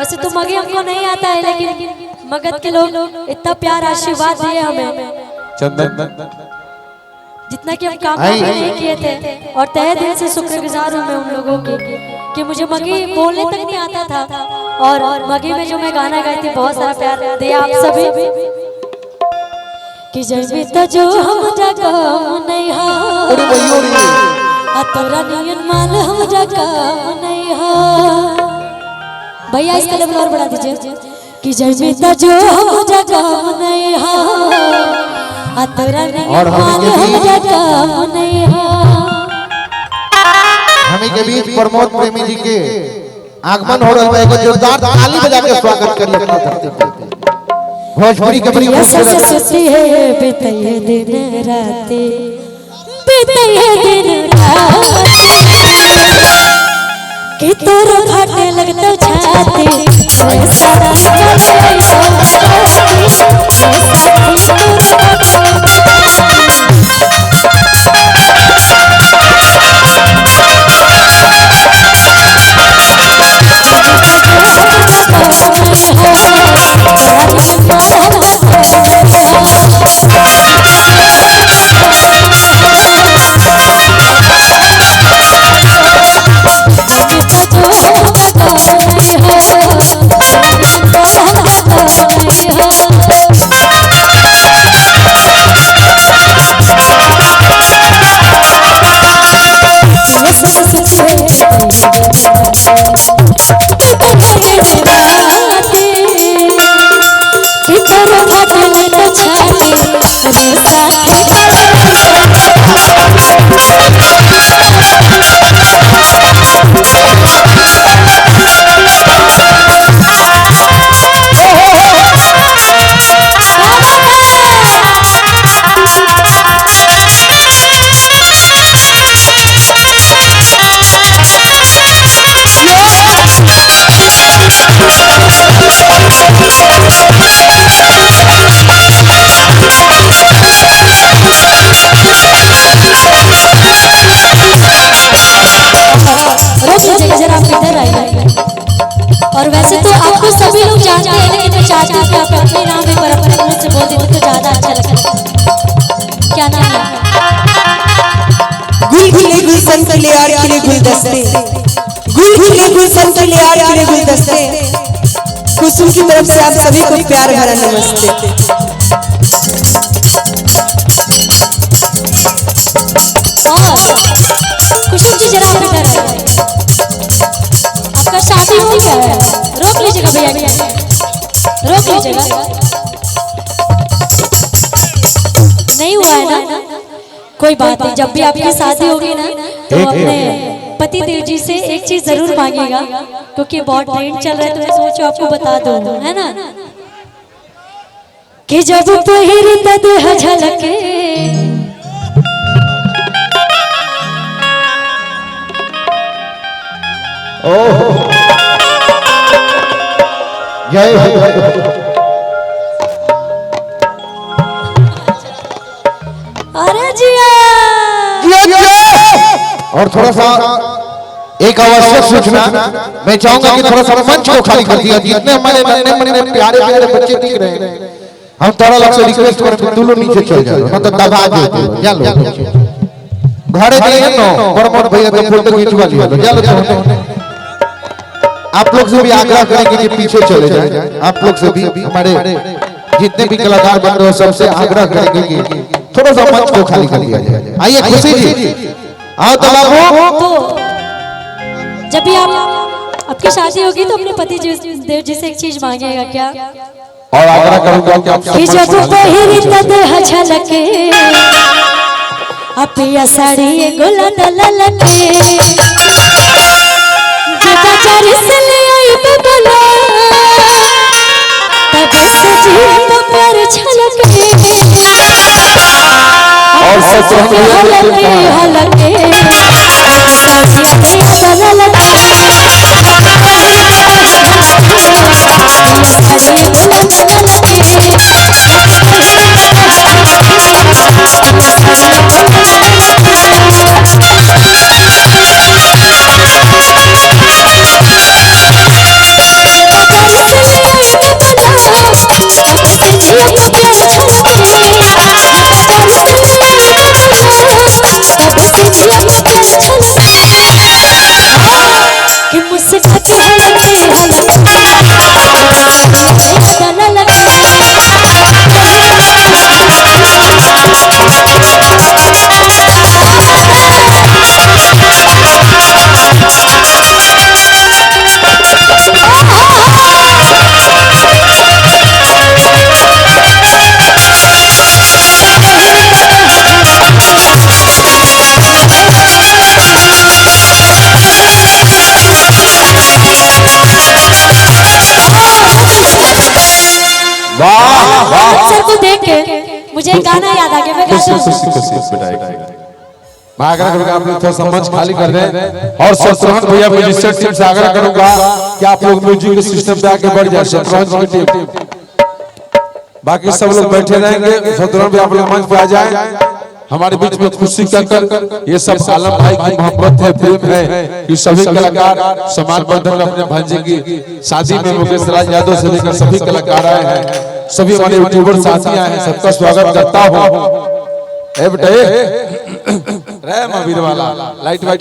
वैसे तो मगे हमको नहीं आता है, लेकिन मगध के लोग इतना प्यार आशीर्वाद दिए हमें चंदन जितना कि हम काम नहीं किए थे। और तहे दिल से शुक्रगुजार हूँ मैं उन लोगों की कि मुझे मगी बोलने तक नहीं आता था, और मगी में जो मैं गाना गाई थी बहुत सारा प्यार दिया आप सभी कि जैसे तो जो हम जगह नहीं हा तोरा नियन माल हम जगह नहीं हा। भैया इसका लेवल और बढ़ा दीजिए कि जैसे तो जो हम जगह नहीं हा तोरा नियन माल हम जगह नहीं हा। हमें के बीच प्रमोद प्रेमी जी के आगमन हो रहा है, एक जोरदार ताली बजा के स्वागत करिए अपना धरती पे। भोजपुरी के बड़ी खूबसूरत है बीते दिन रातें बीते दिन कि तोर फाटे लगता छाती और वैसे तो आपको सभी लोग जानते हैं, लेकिन मैं चाहती हूँ कि आप अपने नाम एक बार अपने मुंह से बोल दें तो ज्यादा अच्छा लगता। क्या नाम है? गुल खिले गुलशन के लिए यार खिले गुलदस्ते, गुल खिले गुलशन के लिए यार खिले गुलदस्ते। कुसुम की तरफ से आप सभी को प्यार भरा नमस्ते। कुसुम जी जरा आप इधर आइए। आपका शादी हो गया है? रोक लीजिएगा भैया, रोक लीजिएगा। नहीं हुआ है ना? कोई बात नहीं, जब भी आपकी शादी होगी ना तो अपने पति देव जी से एक चीज जरूर मांगिएगा, क्योंकि बहुत ट्रेंड चल रहा है तो मैं सोचो आपको बता दूं, है ना कि जब पहिरी देह झलके जय अरे जिया। और थोड़ा सा एक आवश्यक सूचना मैं चाहूंगा कि थोड़ा सा मंच को खाली कर दिया। जितने हमारे नन्हे प्यारे प्यारे बच्चे दिख रहे हैं, हम थोड़ा लोग से रिक्वेस्ट करते हैं दोनों नीचे चल जाओ, मतलब दबा दो जा लो घरे दिए नो प्रमोद भैया का फोटो खींचवा लिया लो, जा लो। आप लोग से भी आग्रह करेंगे कि पीछे चले जाएं। आप लोग से भी हमारे जितने भी कलाकार बन रहे हो सबसे आग्रह करेंगे कि थोड़ा सा मंच को खाली कर दिया जाए। आइए खुशी जी आओ। तो जब भी आपकी शादी होगी तो अपने पति देव जी से एक चीज मांगिएगा क्या? और आग्रह करूंगा कि जब पहिरी देह झलके अपिया साड़ी गोला ललके बाजारी से ले आई बबला तब से जीव पर छलके और हलके हलके मुझे गाना याद आ गया, मैं गाता हूँ। मैं आग्रह करूंगा आप लोग थोड़ा सा मंच खाली कर दें और शत्रुघ्न भैया म्यूजिशियन टीम से आग्रह करूंगा कि आप लोग म्यूजिक के सिस्टम पे आके बढ़ जाए। शत्रुघ्न की टीम, बाकी सब लोग बैठे रहेंगे। शत्रुघ्न भी आप लोग मंच पे आ जाए। हमारे बीच में खुशी कर ये सब आलम भाई की मोहब्बत है, प्रेम है कि सभी कलाकार समाज बंधन में अपने भांजे की शादी में मुकेश राज यादव से लेकर सभी कलाकार आए हैं, सभी हमारे यूट्यूबर साथी आए हैं, सबका स्वागत करता हूँ। लाइट वाइट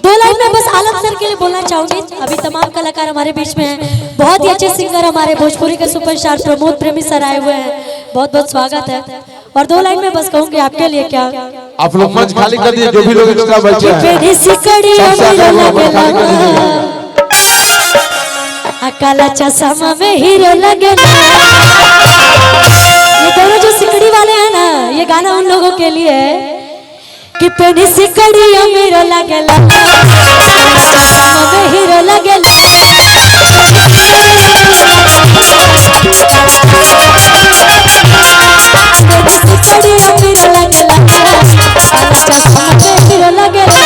2 लाइन में बस आलम सर के लिए बोलना चाहूंगी। अभी तमाम कलाकार हमारे बीच में हैं, बहुत ही अच्छे सिंगर हमारे भोजपुरी के सुपरस्टार प्रमोद प्रेमी सर आए हुए हैं, बहुत बहुत स्वागत है। और 2 लाइन में बस कहूंगी आपके लिए क्या, आप लोग मंच खाली कर दिए, जो भी लोग एक्स्ट्रा बचे हैं काला चश्मा में हीरो लगेला। ये दोनों जो सिकड़ी वाले हैं ना, ये गाना उन लोगों के लिए है कि पेनी सिकड़ी हीरो लगेला, चश्मा में हीरो लगेला। सिकड़ी हीरो लगेला, काला चश्मा में हीरो लगेला।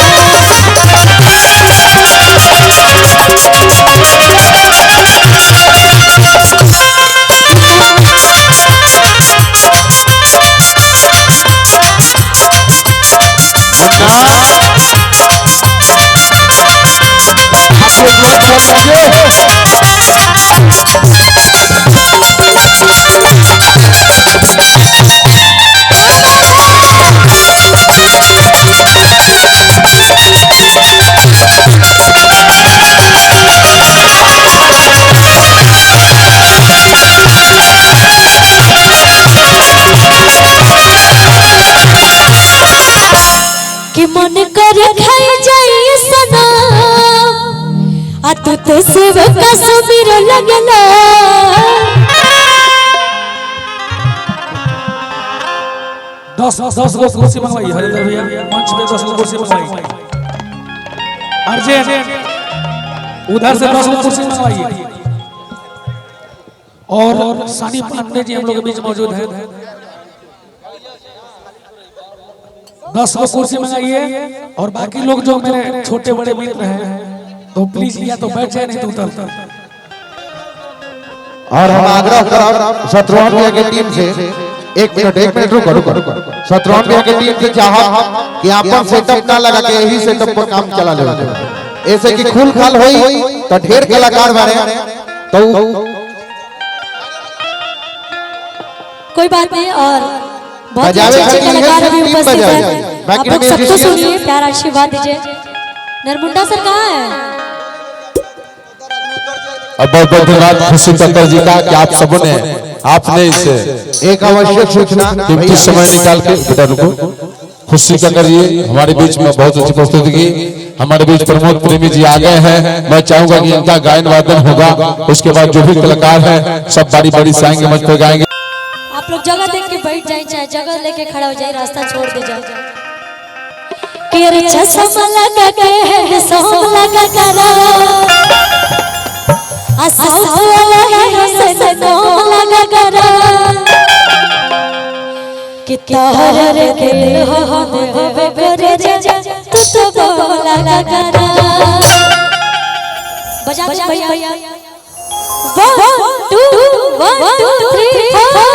कि मन कर खाई जाई सना आ तू तो शिव का सुमिर लगला। दस गो कुर्सी मंगवाई हरिंदर भैया, मंच पे 10 गो कुर्सी मंगवाई। अर्जेंट उधर से 10 गो कुर्सी मंगवाई। और सानी पांडे जी हम लोग के बीच मौजूद हैं, 10 गो कुर्सी मंगाइए। और बाकी लोग जो मेरे छोटे बड़े मित्र हैं तो प्लीज या तो बैठ जाए, नहीं तो उतर। और हम आग्रह कर शत्रुघ्न भैया की टीम से 1 मिनट रुको। शत्रुघ्न भैया की टीम से चाहा कि यहाँ पर सेटअप ना लगा के यही सेटअप पर काम चला ले, ऐसे कि खुल खाल होई तो ढेर कलाकार बारे तो कोई बात नहीं। और बहुत अच्छे कलाकार अभी उपस्थित हैं, आप लोग सबको सुनिए, प्यार आशीर्वाद दीजिए। नरमुंडा सर कहाँ है? अब बहुत बहुत धन्यवाद खुशी कक्कर जी का कि आप सबों ने आपने इसे एक आवश्यक सूचना कीमती समय निकाल के बेटा रुको। खुशी कक्कर जी हमारे बीच में बहुत अच्छी प्रस्तुति की। हमारे बीच प्रमोद प्रेमी जी आ गए हैं, मैं चाहूंगा कि इनका गायन वादन होगा, उसके बाद जो भी कलाकार हैं सब बारी बारी से आएंगे, मंच पर गाएंगे। आप लोग जगह देख के बैठ जाए, चाहे जगह लेके खड़ा हो जाए, रास्ता छोड़ दे जाए। कि रे चश्मा लगा के है सोम लगा करा, असौस लगा है से नोम लगा करा। कि तोहरे के हो देवे गोरे रे तू तो लगा करा। बजा भैया 1 2 3 4।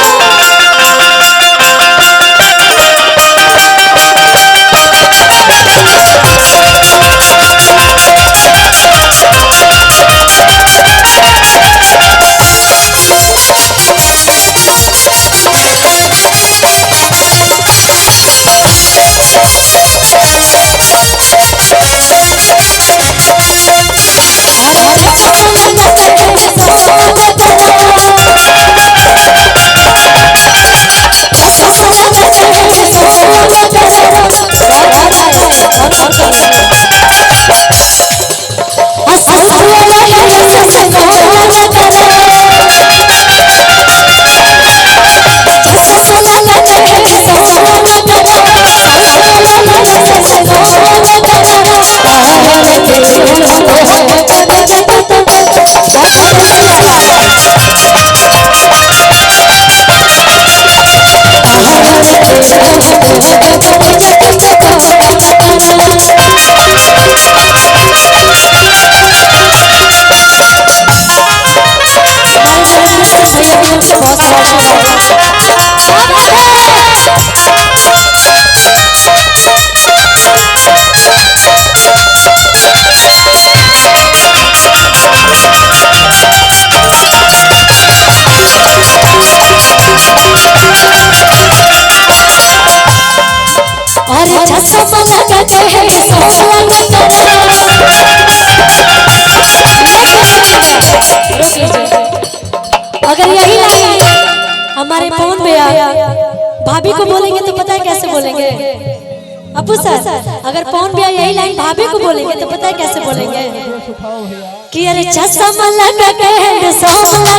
और चश्मा लगा के है सोला अगर यही लाइन हमारे फोन पे आया भाभी को बोलेंगे तो पता है कैसे बोलेंगे अपू सर? अगर फोन पे यही लाइन भाभी को बोलेंगे तो पता है कैसे बोलेंगे कि अरे चश्मा लगा के है सोला